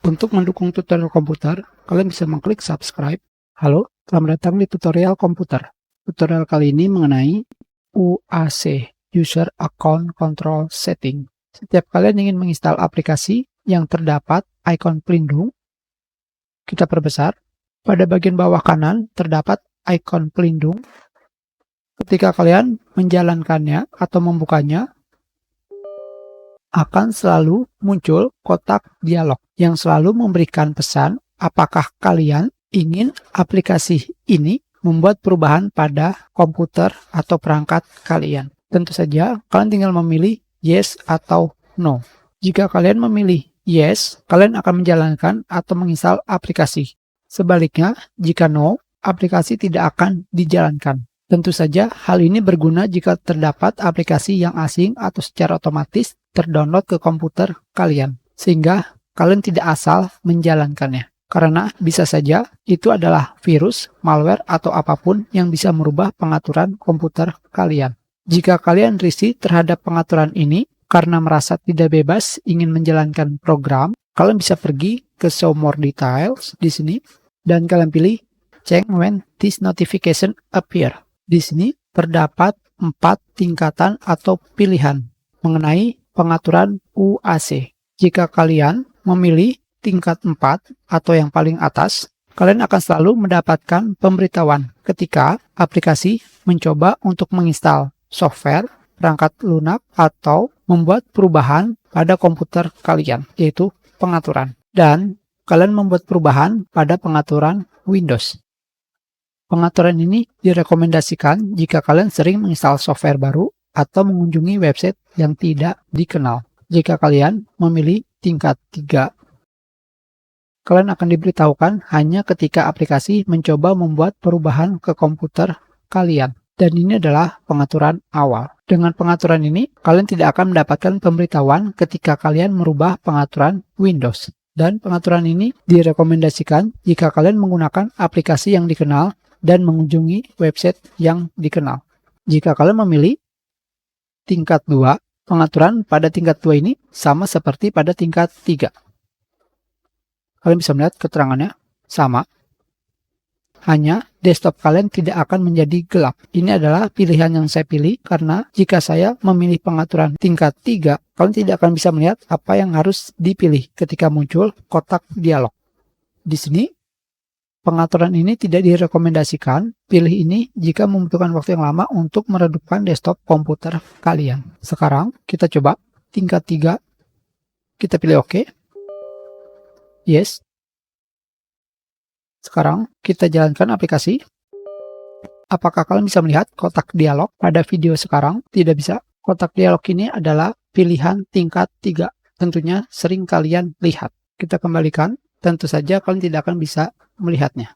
Untuk mendukung tutorial komputer, kalian bisa mengklik subscribe. Halo, selamat datang di tutorial komputer. Tutorial kali ini mengenai UAC, User Account Control Setting. Setiap kalian ingin menginstal aplikasi yang terdapat ikon pelindung, kita perbesar. Pada bagian bawah kanan terdapat ikon pelindung. Ketika kalian menjalankannya atau membukanya, akan selalu muncul kotak dialog yang selalu memberikan pesan apakah kalian ingin aplikasi ini membuat perubahan pada komputer atau perangkat kalian. Tentu saja, kalian tinggal memilih yes atau no. Jika kalian memilih yes, kalian akan menjalankan atau menginstal aplikasi. Sebaliknya, jika no, aplikasi tidak akan dijalankan. Tentu saja, hal ini berguna jika terdapat aplikasi yang asing atau secara otomatis terdownload ke komputer kalian, sehingga kalian tidak asal menjalankannya. Karena bisa saja itu adalah virus, malware, atau apapun yang bisa merubah pengaturan komputer kalian. Jika kalian risih terhadap pengaturan ini karena merasa tidak bebas ingin menjalankan program, kalian bisa pergi ke Show More Details di sini, dan kalian pilih Check when this notification appear. Di sini terdapat 4 tingkatan atau pilihan mengenai pengaturan UAC. Jika kalian memilih tingkat 4 atau yang paling atas, kalian akan selalu mendapatkan pemberitahuan ketika aplikasi mencoba untuk menginstal software, perangkat lunak, atau membuat perubahan pada komputer kalian, yaitu pengaturan. Dan kalian membuat perubahan pada pengaturan Windows. Pengaturan ini direkomendasikan jika kalian sering menginstal software baru atau mengunjungi website yang tidak dikenal. Jika kalian memilih tingkat 3, kalian akan diberitahukan hanya ketika aplikasi mencoba membuat perubahan ke komputer kalian. Dan ini adalah pengaturan awal. Dengan pengaturan ini, kalian tidak akan mendapatkan pemberitahuan ketika kalian merubah pengaturan Windows. Dan pengaturan ini direkomendasikan jika kalian menggunakan aplikasi yang dikenal dan mengunjungi website yang dikenal. Jika kalian memilih tingkat 2, pengaturan pada tingkat 2 ini sama seperti pada tingkat 3. Kalian bisa melihat keterangannya sama. Hanya desktop kalian tidak akan menjadi gelap. Ini adalah pilihan yang saya pilih karena jika saya memilih pengaturan tingkat 3, kalian tidak akan bisa melihat apa yang harus dipilih ketika muncul kotak dialog. Di sini pengaturan ini tidak direkomendasikan. Pilih ini jika membutuhkan waktu yang lama untuk meredupkan desktop komputer kalian. Sekarang kita coba tingkat 3. Kita pilih OK. Yes. Sekarang kita jalankan aplikasi. Apakah kalian bisa melihat kotak dialog pada video sekarang? Tidak bisa. Kotak dialog ini adalah pilihan tingkat 3. Tentunya sering kalian lihat. Kita kembalikan. Tentu saja kalian tidak akan bisa melihatnya.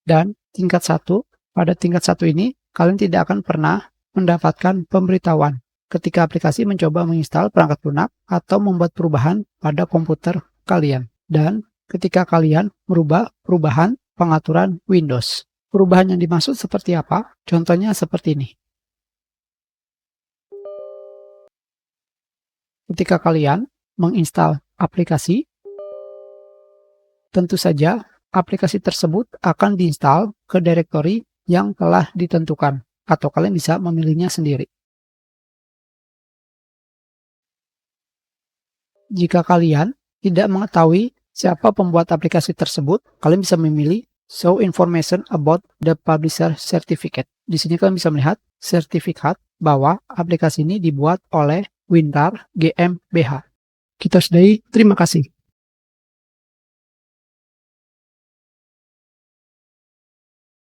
Dan tingkat 1, pada tingkat 1 ini, kalian tidak akan pernah mendapatkan pemberitahuan ketika aplikasi mencoba menginstal perangkat lunak atau membuat perubahan pada komputer kalian. Dan ketika kalian merubah perubahan pengaturan Windows. Perubahan yang dimaksud seperti apa? Contohnya seperti ini. Ketika kalian menginstal aplikasi, tentu saja aplikasi tersebut akan diinstal ke direktori yang telah ditentukan, atau kalian bisa memilihnya sendiri. Jika kalian tidak mengetahui siapa pembuat aplikasi tersebut, kalian bisa memilih Show Information about the Publisher Certificate. Di sini kalian bisa melihat sertifikat bahwa aplikasi ini dibuat oleh Winrar GmbH. Kita sudahi, terima kasih.